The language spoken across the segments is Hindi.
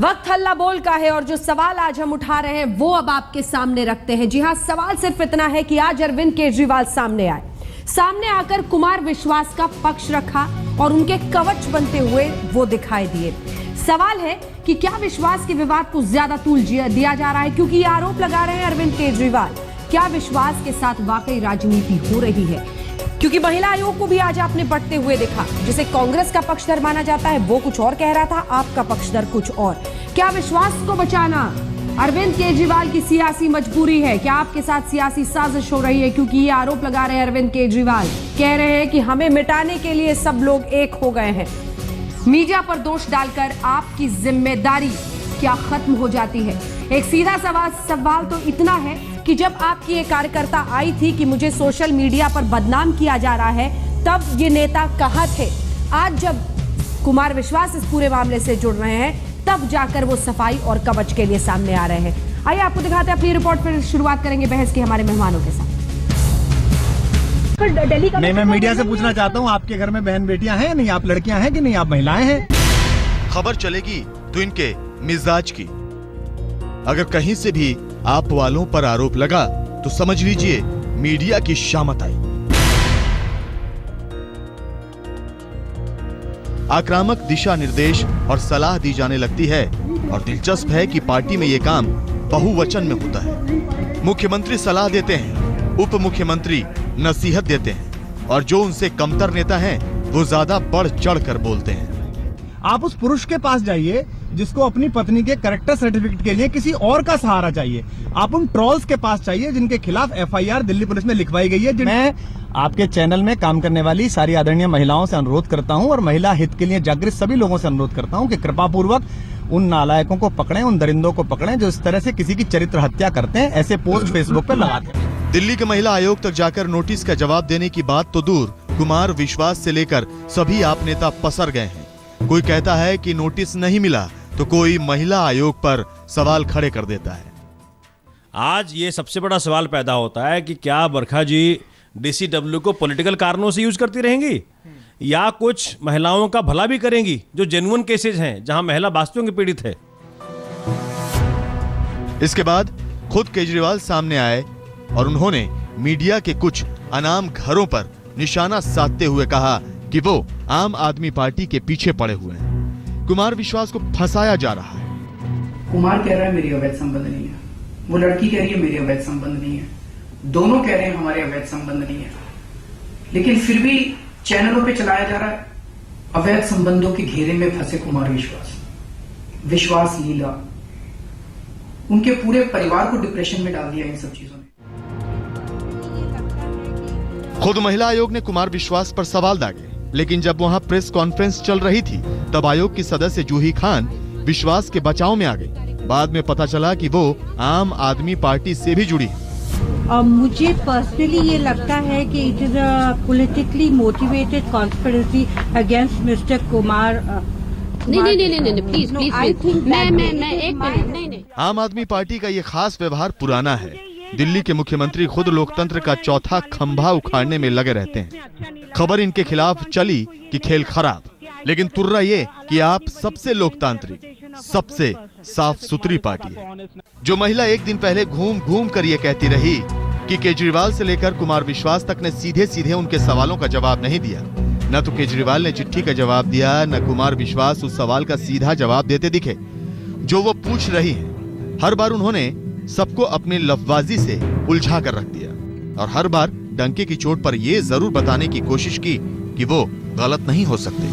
वक्त हल्ला बोल का है और जो सवाल आज हम उठा रहे हैं वो अब आपके सामने रखते हैं। जी हां, सवाल सिर्फ इतना है कि आज अरविंद केजरीवाल सामने आए, सामने आकर कुमार विश्वास का पक्ष रखा और उनके कवच बनते हुए वो दिखाई दिए। सवाल है कि क्या विश्वास के विवाद को ज्यादा तूल दिया जा रहा है क्योंकि ये आरोप लगा रहे हैं अरविंद केजरीवाल? क्या विश्वास के साथ वाकई राजनीति हो रही है? क्योंकि महिला आयोग को भी आज आपने बढ़ते हुए देखा, जिसे कांग्रेस का पक्षधर माना जाता है वो कुछ और कह रहा था, आपका पक्षधर कुछ और। क्या विश्वास को बचाना अरविंद केजरीवाल की सियासी मजबूरी है? क्या आपके साथ सियासी साजिश हो रही है? क्योंकि ये आरोप लगा रहे हैं अरविंद केजरीवाल, कह रहे हैं कि हमें मिटाने के लिए सब लोग एक हो गए हैं। मीडिया पर दोष डालकर आपकी जिम्मेदारी क्या खत्म हो जाती है? एक सीधा सवाल तो इतना है कि जब आपकी एक कार्यकर्ता आई थी कि मुझे सोशल मीडिया पर बदनाम किया जा रहा है, तब ये नेता कहां थे? आज जब कुमार विश्वास इस पूरे मामले से जुड़ रहे हैं, तब जाकर वो सफाई और कवच के लिए सामने आ रहे हैं। आइए आपको दिखाते हैं अपनी रिपोर्ट, फिर शुरुआत करेंगे बहस के हमारे मेहमानों के साथ। नहीं, मैं मीडिया से पूछना चाहता हूँ, आपके घर में बहन बेटियां हैं या नहीं? आप लड़कियां हैं कि नहीं? आप महिलाएं हैं? खबर चलेगी तो इनके मिजाज की। अगर कहीं से भी आप वालों पर आरोप लगा तो समझ लीजिए मीडिया की शामत आई। आक्रामक दिशा निर्देश और सलाह दी जाने लगती है और दिलचस्प है कि पार्टी में ये काम बहुवचन में होता है। मुख्यमंत्री सलाह देते हैं, उप मुख्यमंत्री नसीहत देते हैं और जो उनसे कमतर नेता हैं वो ज्यादा बढ़ चढ़ कर बोलते हैं। आप उस पुरुष के पास जाइए जिसको अपनी पत्नी के कैरेक्टर सर्टिफिकेट के लिए किसी और का सहारा चाहिए। आप उन ट्रोल्स के पास चाहिए जिनके खिलाफ एफआईआर दिल्ली पुलिस में लिखवाई गई है। मैं आपके चैनल में काम करने वाली सारी आदरणीय महिलाओं से अनुरोध करता हूं और महिला हित के लिए जागृत सभी लोगों से अनुरोध करता हूं कि कृपा पूर्वक उन नालायकों को पकड़ें, उन दरिंदों को पकड़ें जो इस तरह से किसी की चरित्र हत्या करते हैं, ऐसे पोस्ट फेसबुक पर लगाते हैं। दिल्ली के महिला आयोग तक जाकर नोटिस का जवाब देने की बात तो दूर, कुमार विश्वास से लेकर सभी आप नेता पसर गए हैं। कोई कहता है कि नोटिस नहीं मिला तो कोई महिला आयोग पर सवाल खड़े कर देता है। आज ये सबसे बड़ा सवाल पैदा होता है कि क्या बरखा जी डीसीडब्ल्यू को पॉलिटिकल कारणों से यूज करती रहेंगी या कुछ महिलाओं का भला भी करेंगी जो जेन्युइन केसेज हैं जहां महिला वास्तव में पीड़ित है। इसके बाद खुद केजरीवाल सामने आए और उन्होंने मीडिया के कुछ अनाम घरों पर निशाना साधते हुए कहा कि वो आम आदमी पार्टी के पीछे पड़े हुए हैं। कुमार विश्वास को फंसाया जा रहा है। कुमार कह रहा है मेरी अवैध संबंध नहीं है, वो लड़की कह रही है मेरी अवैध संबंध नहीं है, दोनों कह रहे हैं हमारे अवैध संबंध नहीं है, लेकिन फिर भी चैनलों पे चलाया जा रहा है अवैध संबंधों के घेरे में फंसे कुमार विश्वास लीला, उनके पूरे परिवार को डिप्रेशन में डाल दिया इन सब चीजों ने। खुद महिला आयोग ने कुमार विश्वास पर सवाल दागे, लेकिन जब वहां प्रेस कॉन्फ्रेंस चल रही थी तब आयोग की सदस्य जूही खान विश्वास के बचाव में आ गई। बाद में पता चला कि वो आम आदमी पार्टी से भी जुड़ी है। मुझे पर्सनली ये लगता है कि it is a politically motivated conspiracy against mister Kumar. नहीं प्लीज मैं एक मिनट नहीं। आम आदमी पार्टी का ये खास व्यवहार पुराना है। दिल्ली के मुख्यमंत्री खुद लोकतंत्र का चौथा खंभा उखाड़ने में लगे रहते हैं। खबर इनके खिलाफ चली कि खेल खराब, लेकिन तुर्रा ये कि आप सबसे लोकतांत्रिक, सबसे साफ सुथरी पार्टी है। जो महिला एक दिन पहले घूम घूम कर ये कहती रही कि केजरीवाल से लेकर कुमार विश्वास तक ने सीधे सीधे उनके सवालों का जवाब नहीं दिया, न तो केजरीवाल ने चिट्ठी का जवाब दिया, न कुमार विश्वास उस सवाल का सीधा जवाब देते दिखे जो वो पूछ रही है। हर बार उन्होंने सबको अपनी लफबाजी से उलझा कर रख दिया और हर बार डंके की चोट पर यह जरूर बताने की कोशिश की कि वो गलत नहीं हो सकते।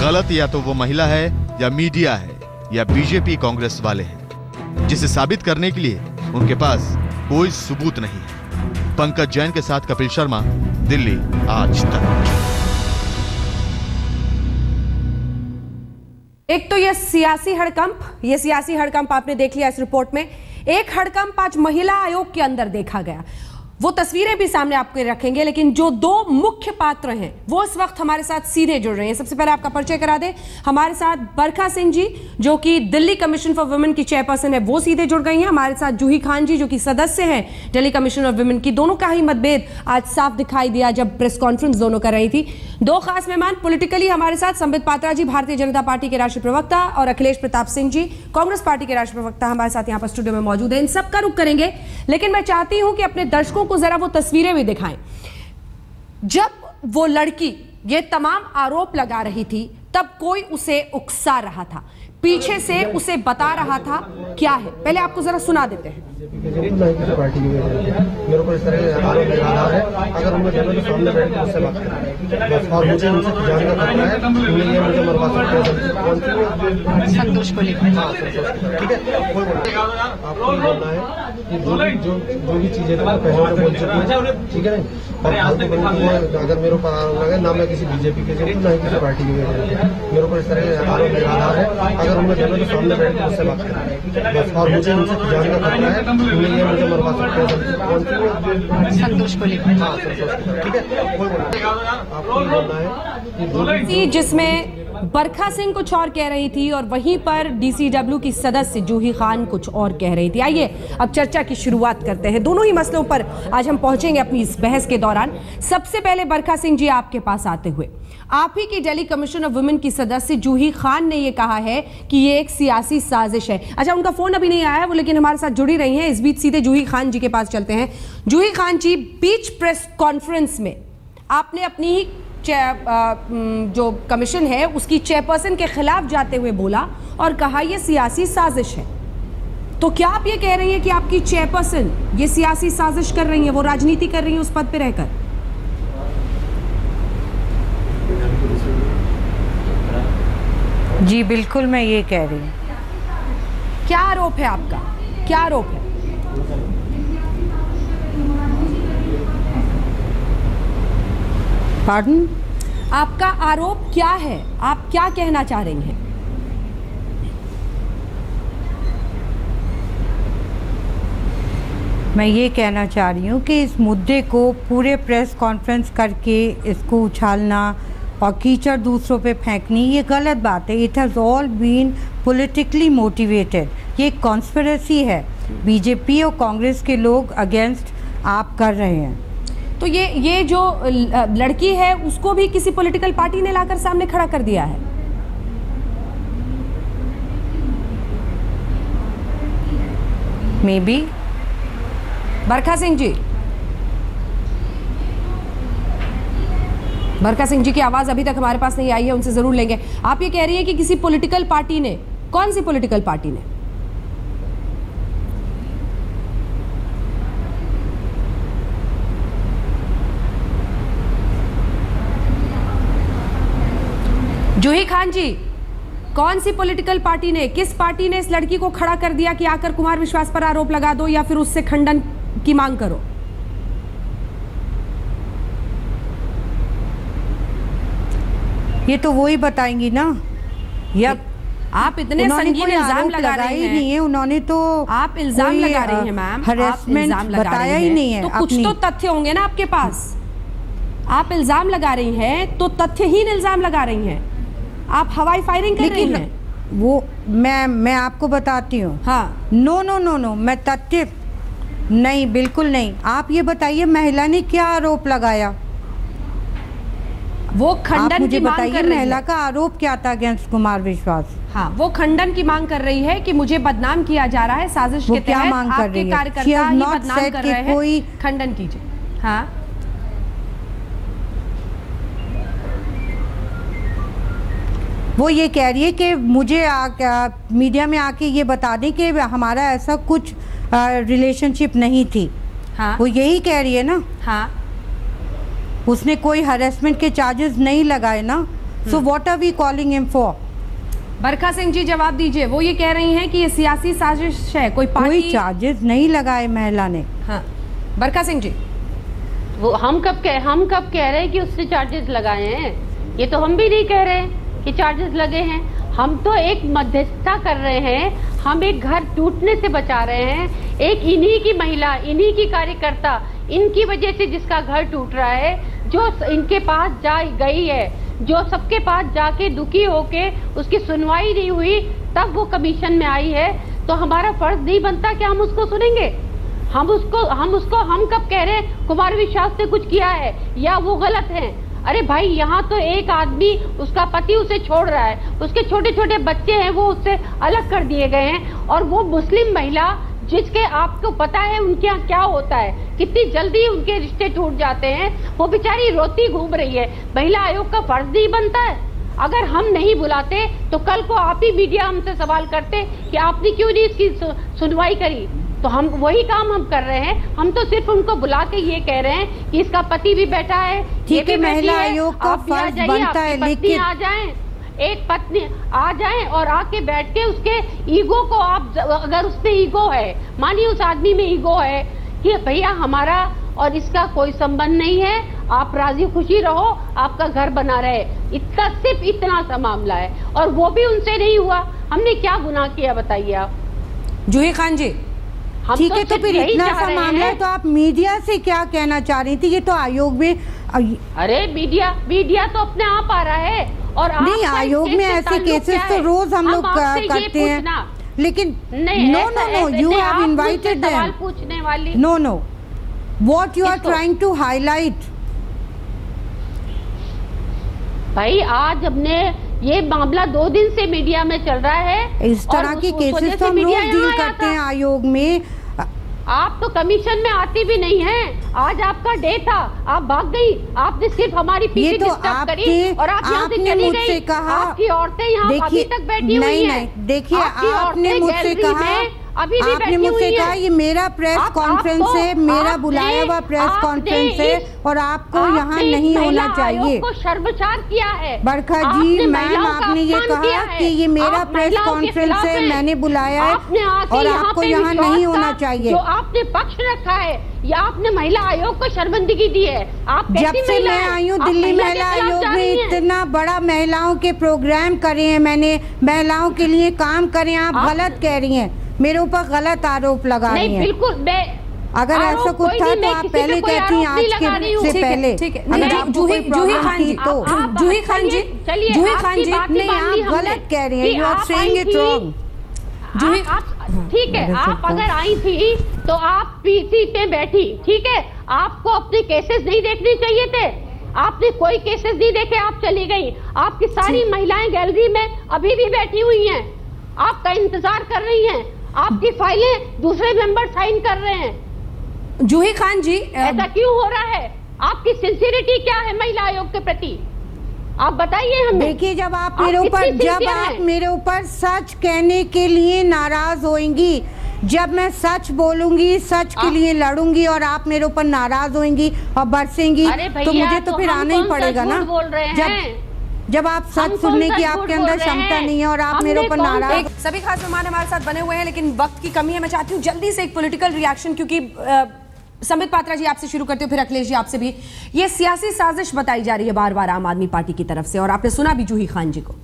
गलत या तो वो महिला है या मीडिया है या बीजेपी कांग्रेस वाले हैं, जिसे साबित करने के लिए उनके पास कोई सबूत नहीं है। पंकज जैन के साथ कपिल शर्मा, दिल्ली आज तक। एक तो ये सियासी हड़कंप आपने देख लिया इस रिपोर्ट में। एक हड़कंप आज महिला आयोग के अंदर देखा गया, वो तस्वीरें भी सामने आपके रखेंगे, लेकिन जो दो मुख्य पात्र हैं वो इस वक्त हमारे साथ सीधे जुड़ रहे हैं। सबसे पहले आपका परिचय करा दे। हमारे साथ बरखा सिंह जी जो कि दिल्ली कमीशन फॉर वुमेन की चेयरपर्सन है, वो सीधे जुड़ गई हैं। हमारे साथ जूही खान जी जो कि सदस्य हैं दिल्ली कमीशन ऑफ वुमेन की। दोनों का ही मतभेद आज साफ दिखाई दिया जब प्रेस कॉन्फ्रेंस दोनों कर रही थी। दो खास मेहमान पॉलिटिकली हमारे साथ संबित पात्रा जी, भारतीय जनता पार्टी के राष्ट्रीय प्रवक्ता, और अखिलेश प्रताप सिंह जी, कांग्रेस पार्टी के राष्ट्रीय प्रवक्ता, हमारे साथ यहाँ पर स्टूडियो में मौजूद है। इन सबका रुख करेंगे, लेकिन मैं चाहती हूं कि अपने दर्शकों को जरा वो तस्वीरें भी दिखाएं। जब वो लड़की ये तमाम आरोप लगा रही थी, तब कोई उसे उकसा रहा था, पीछे से उसे बता रहा था क्या है। पहले आपको जरा सुना देते हैं। पार्टी मेरे को इस तरह के आरोप लगा रहा है, अगर उनमें जरूरत है सामने बैठ कर उससे बात करें, और मुझे उनसे जानना करना है कि ये मुझे मरवा सकते हैं संतोष को लेकर। हाँ संतोष, ठीक है, कोई आपको बोलना है कि जो भी चीजें पहले बोल चुकी है, ठीक है नहीं। और अगर मेरे को आरोप लगे ना मैं किसी बीजेपी के ना ही किसी पार्टी के मेरे को इस तरह के आरोप लगा रहा है, अगर उनमें जरूरत है सामने बैठ कर उससे बात करें, और मुझे उनसे जानना करना है कि ये मुझे मरवा सकते हैं संतोष को लेकर। हाँ संतोष, ठीक है, कोई आपको बोलना है कि जिसमें बरखा सिंह कुछ और कह रही थी और वहीं पर डीसीडब्ल्यू की सदस्य जूही खान कुछ और कह रही थी। आइए अब चर्चा की शुरुआत करते हैं। दोनों ही मसलों पर आज हम पहुंचेंगे अपनी इस बहस के दौरान। सबसे पहले बरखा सिंह जी, आपके पास आते हुए, आप ही की दिल्ली कमीशन ऑफ वुमेन की सदस्य जूही खान ने यह कहा है कि ये एक सियासी साजिश है। अच्छा, उनका फोन अभी नहीं आया वो, लेकिन हमारे साथ जुड़ी रही हैं। इस बीच सीधे जूही खान जी के पास चलते हैं। जूही खान जी, बीच प्रेस कॉन्फ्रेंस में आपने अपनी ही जो कमीशन है उसकी चेयरपर्सन के खिलाफ जाते हुए बोला और कहा यह सियासी साजिश है। तो क्या आप ये कह रही हैं कि आपकी चेयरपर्सन ये सियासी साजिश कर रही है, वो राजनीति कर रही है उस पद पे रहकर? जी बिल्कुल, मैं ये कह रही हूँ। क्या आरोप है आपका, क्या आरोप है? पार्डन? आपका आरोप क्या है, आप क्या कहना चाह रही हैं? मैं ये कहना चाह रही हूँ कि इस मुद्दे को पूरे प्रेस कॉन्फ्रेंस करके इसको उछालना और कीचड़ दूसरों पे फेंकनी, ये गलत बात है। It has all been politically motivated. ये कॉन्स्पिरेसी है, बीजेपी और कांग्रेस के लोग अगेंस्ट आप कर रहे हैं। तो ये जो लड़की है उसको भी किसी पॉलिटिकल पार्टी ने लाकर सामने खड़ा कर दिया है? Maybe. बरखा सिंह जी, बरखा सिंह जी की आवाज अभी तक हमारे पास नहीं आई है, उनसे जरूर लेंगे। आप ये कह रही हैं कि किसी पॉलिटिकल पार्टी ने, कौन सी पॉलिटिकल पार्टी ने? जूही खान जी, कौन सी पॉलिटिकल पार्टी ने, किस पार्टी ने इस लड़की को खड़ा कर दिया कि आकर कुमार विश्वास पर आरोप लगा दो या फिर उससे खंडन की मांग करो? ये तो वो ही बताएंगी ना। या आप इतने संगीन इल्जाम लगा रही हैं। नहीं है उन्होंने, तो आप इल्जाम लगा रही हैं मैम, हरेसमेंट बताया ही नहीं है। तो कुछ तो तथ्य होंगे ना आपके पास। आप इल्जाम लगा रही हैं तो तथ्यहीन इल्जाम लगा रही हैं, आप हवाई फायरिंग कर रही हैं। वो मैं आपको बताती हूँ। हाँ, नो नो नो नो, मैं तथ्य नहीं, बिल्कुल नहीं। आप ये बताइए महिला ने क्या आरोप लगाया? वो खंडन की मांग कर रही है। महिला का आरोप क्या था अगेंस्ट कुमार विश्वास? हाँ, वो खंडन की मांग कर रही है कि मुझे बदनाम किया जा रहा है साजिश के तहत। क्या मांग कर रही है? कार्यकर्ता ही बदनाम कर रहे हैं, कोई खंडन कीजिए। हाँ, वो ये कह रही है कि मुझे मीडिया में आके ये बता दें कि हमारा ऐसा कुछ रिलेशनशिप नहीं थी। हाँ, वो यही कह रही है ना। हाँ, उसने कोई हरेसमेंट के चार्जेस नहीं लगाए ना। So what are we calling him for? Barkha Singh ji जवाब दीजिए। वो ये कह रही हैं कि ये सियासी साजिश है, कोई कोई चार्जेस नहीं लगाए महिला ने। हाँ, बरखा सिंह जी, वो हम कब कह रहे हैं कि उसने चार्जेस लगाए हैं? ये तो हम भी नहीं कह रहे हैं कि चार्जेस लगे हैं। हम तो एक मध्यस्थता कर रहे हैं, हम एक घर टूटने से बचा रहे हैं। एक इन्हीं की महिला, इन्हीं की कार्यकर्ता, इनकी वजह से जिसका घर टूट रहा है, जो इनके पास जा गई है, जो सबके पास जाके दुखी होके उसकी सुनवाई नहीं हुई, तब वो कमीशन में आई है। तो हमारा फर्ज नहीं बनता कि हम उसको सुनेंगे? हम कब कह रहे हैं कुमार विश्वास ने कुछ किया है या वो गलत है? अरे भाई, यहाँ तो एक आदमी, उसका पति उसे छोड़ रहा है, उसके छोटे छोटे बच्चे हैं वो उससे अलग कर दिए गए हैं, और वो मुस्लिम महिला जिसके आपको पता है उनके यहाँ क्या होता है, कितनी जल्दी उनके रिश्ते टूट जाते हैं, वो बेचारी रोती घूम रही है। महिला आयोग का फर्ज नहीं बनता है? अगर हम नहीं बुलाते तो कल को आप ही मीडिया हमसे सवाल करते कि आपने क्यों नहीं इसकी सुनवाई करी। तो हम वही काम हम कर रहे हैं, हम तो सिर्फ उनको बुला के ये कह रहे हैं कि इसका पति भी बैठा है, ठीक है, महिला आयोग का फर्ज बनता है, लेकिन आ जाएं, एक पत्नी आ जाए और आके बैठ के उसके ईगो को, आप अगर उसमें ईगो है, मानिए उस आदमी में ईगो है कि भैया हमारा और इसका कोई संबंध नहीं है, आप राजी खुशी रहो, आपका घर बना रहे, इतना, सिर्फ इतना सा मामला है, और वो भी उनसे नहीं हुआ। हमने क्या गुनाह किया बताइए आप? जूही खान जी, ठीक है, तो फिर इतना सा मामला है तो आप मीडिया से क्या कहना चाह रही थी? ये तो आयोग में, अरे मीडिया तो अपने आप आ रहा है, और नहीं, आयोग में ऐसे केसेस तो रोज हम लोग करते हैं, लेकिन no, you have invited them, पूछने वाली, no, what you are trying to highlight? भाई आज हमने ये मामला 2 दिन से मीडिया में चल रहा है, इस तरह के केसेस तो हम रोज डील करते हैं आयोग में। आप तो कमीशन में आती भी नहीं हैं। आज आपका डे था, आप भाग गई, आपने सिर्फ हमारी पीछे डिस्टर्ब करी और आप यहाँ से चली गई। कहा, आपकी औरतें यहाँ अभी तक बैठी हुई हैं। देखिए, आपने मुझसे कहा, आपने मुझसे कहा ये मेरा प्रेस कॉन्फ्रेंस है, मेरा बुलाया हुआ प्रेस कॉन्फ्रेंस है, और आपको यहाँ नहीं होना चाहिए। को शर्मसार किया है बरखा जी, मैम, आपने ये कहा कि ये मेरा प्रेस कॉन्फ्रेंस है, मैंने बुलाया है, और आपको यहाँ नहीं होना चाहिए। जो आपने पक्ष रखा है, या आपने महिला आयोग को शर्मिंदगी दी है। आप जब से मैं आई हूँ दिल्ली महिला आयोग में, इतना बड़ा महिलाओं के प्रोग्राम करे हैं मैंने, महिलाओं के लिए काम करे, आप गलत कह रही हैं, मेरे ऊपर गलत आरोप लगा रही हैं। बिल्कुल, मैं अगर ऐसा कुछ था तो आप पहले कहती, आज के से पहले। ठीक है, जूही खान जी, तो जूही खान जी, नहीं, आप गलत कह रही हैं, you are saying it wrong. Juhi, ठीक है, आप अगर आई थी तो आप पीसी पे बैठी, ठीक है, आपको अपने केसेस नहीं देखने चाहिए थे, आपने कोई केसेस नहीं देखे, आप चली गई। आपकी सारी महिलाएं गैलरी में अभी भी बैठी हुई हैं, आपका इंतजार कर रही हैं, आपकी फाइलें दूसरे मेंबर साइन कर रहे हैं। जूही खान जी, ऐसा क्यों हो रहा है? आपकी सिंसियरिटी क्या है महिला आयोग के प्रति? आप बताइए हमें। देखिए, जब आप मेरे ऊपर सच कहने के लिए नाराज होंगी, जब मैं सच बोलूंगी, सच के लिए लड़ूंगी, और आप मेरे ऊपर नाराज होंगी और बरसेंगी, तो मुझे तो फिर आना ही पड़ेगा ना। जब आप सच सुनने की आपके अंदर क्षमता नहीं है और आप मेरे ऊपर नाराज। सभी खास मेहमान हमारे साथ बने हुए हैं, लेकिन वक्त की कमी है। मैं चाहती हूँ जल्दी से एक पॉलिटिकल रिएक्शन, क्योंकि संबित पात्रा जी आपसे शुरू करते हो, फिर अखिलेश जी आपसे भी। ये सियासी साजिश बताई जा रही है बार बार आम आदमी पार्टी की तरफ से, और आपने सुना भी जूही खान जी को।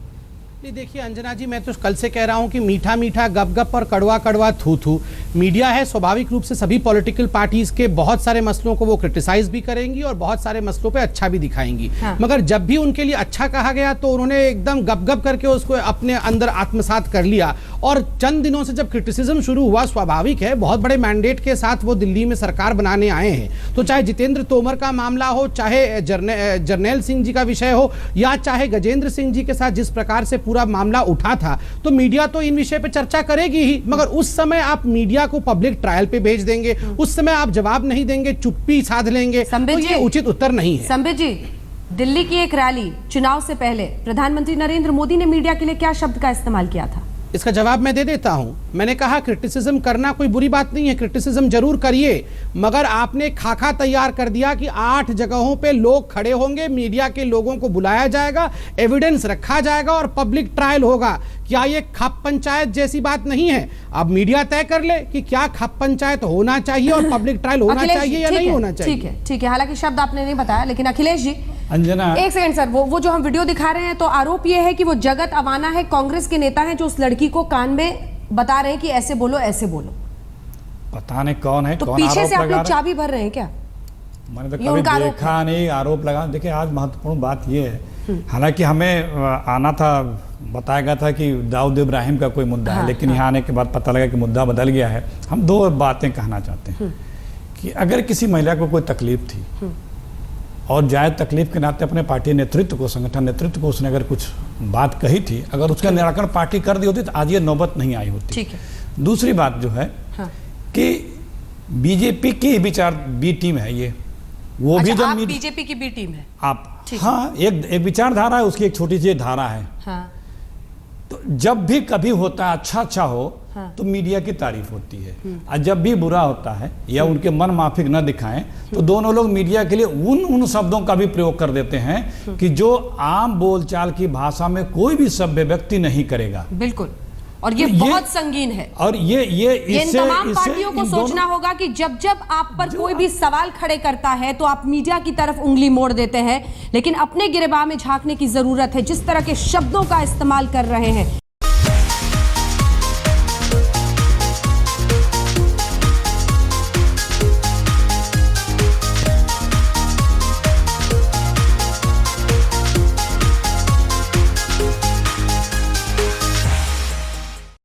देखिए अंजना जी, मैं तो कल से कह रहा हूं कि मीठा मीठा गप गप और कड़वा कड़वा थू थू। मीडिया है, स्वाभाविक रूप से सभी पॉलिटिकल पार्टीज के बहुत सारे मसलों को वो क्रिटिसाइज भी करेंगी और बहुत सारे मसलों पे अच्छा भी दिखाएंगी। मगर जब भी उनके लिए अच्छा कहा गया तो उन्होंने एकदम गप गप करके उसको अपने अंदर आत्मसात कर लिया। और चंद दिनों से जब क्रिटिसिज्म शुरू हुआ, स्वाभाविक है, बहुत बड़े मैंडेट के साथ वो दिल्ली में सरकार बनाने आए हैं, तो चाहे जितेंद्र तोमर का मामला हो, चाहे जर्नैल सिंह जी का विषय हो, या चाहे गजेंद्र सिंह जी के साथ जिस प्रकार से पूरा मामला उठा था, तो मीडिया तो इन विषय पे चर्चा करेगी ही। मगर उस समय आप मीडिया को पब्लिक ट्रायल पे भेज देंगे, उस समय आप जवाब नहीं देंगे, चुप्पी साध लेंगे, तो ये उचित उत्तर नहीं है। संबित जी, दिल्ली की एक रैली चुनाव से पहले प्रधानमंत्री नरेंद्र मोदी ने मीडिया के लिए क्या शब्द का इस्तेमाल किया था? इसका जवाब मैं दे देता हूं। मैंने कहा क्रिटिसिज्म करना कोई बुरी बात नहीं है, क्रिटिसिज्म जरूर करिए, मगर आपने खाका तैयार कर दिया कि 8 जगहों पे लोग खड़े होंगे, मीडिया के लोगों को बुलाया जाएगा, एविडेंस रखा जाएगा और पब्लिक ट्रायल होगा। क्या ये खप पंचायत जैसी बात नहीं है? अब मीडिया तय कर ले कि क्या खप पंचायत होना चाहिए और पब्लिक ट्रायल होना चाहिए या नहीं होना चाहिए। ठीक है, हालांकि शब्द आपने नहीं बताया, लेकिन अखिलेश जी, अंजना, एक सेकंड सर, वो जो हम वीडियो दिखा रहे हैं, तो आरोप ये है कि वो जगत अवाना है, कांग्रेस के नेता हैं, जो उस लड़की को कान में बता रहे हैं कि ऐसे बोलो ऐसे बोलो। पता नहीं कौन है, तो कौन पीछे आरोप से आप लोग लगा चाबी भर रहे हैं क्या? मैंने तो कभी देखा नहीं, आरोप लगा। देखिए, आज महत्वपूर्ण बात ये है, हालांकि हमें आना था, बताया गया था कि दाऊद इब्राहिम का कोई मुद्दा है, लेकिन यहाँ आने के बाद पता लगा कि मुद्दा बदल गया है। हम 2 बातें कहना चाहते हैं कि अगर किसी महिला को कोई तकलीफ थी और जायज़ तकलीफ के नाते अपने पार्टी नेतृत्व को, संगठन नेतृत्व को उसने अगर कुछ बात कही थी, अगर उसका निराकरण पार्टी कर दी होती तो आज ये नौबत नहीं आई होती। ठीक है। दूसरी बात जो है हाँ। कि बीजेपी की विचार बी टीम है ये, वो भी अच्छा, आप जब बीजेपी की बी टीम है आप, ठीक। हाँ, एक विचारधारा है, उसकी एक छोटी सी धारा है। हाँ। तो जब भी कभी होता है अच्छा हो हाँ। तो मीडिया की तारीफ होती है, और जब भी बुरा होता है या उनके मन माफिक न दिखाएं तो दोनों लोग मीडिया के लिए उन शब्दों का भी प्रयोग कर देते हैं कि जो आम बोलचाल की भाषा में कोई भी सभ्य व्यक्ति नहीं करेगा। बिल्कुल, और ये तो बहुत संगीन है। और ये इन तमाम पार्टियों को सोचना होगा कि जब जब आप पर कोई भी सवाल खड़े करता है तो आप मीडिया की तरफ उंगली मोड़ देते हैं, लेकिन अपने गिरबान में झांकने की जरूरत है। जिस तरह के शब्दों का इस्तेमाल कर रहे हैं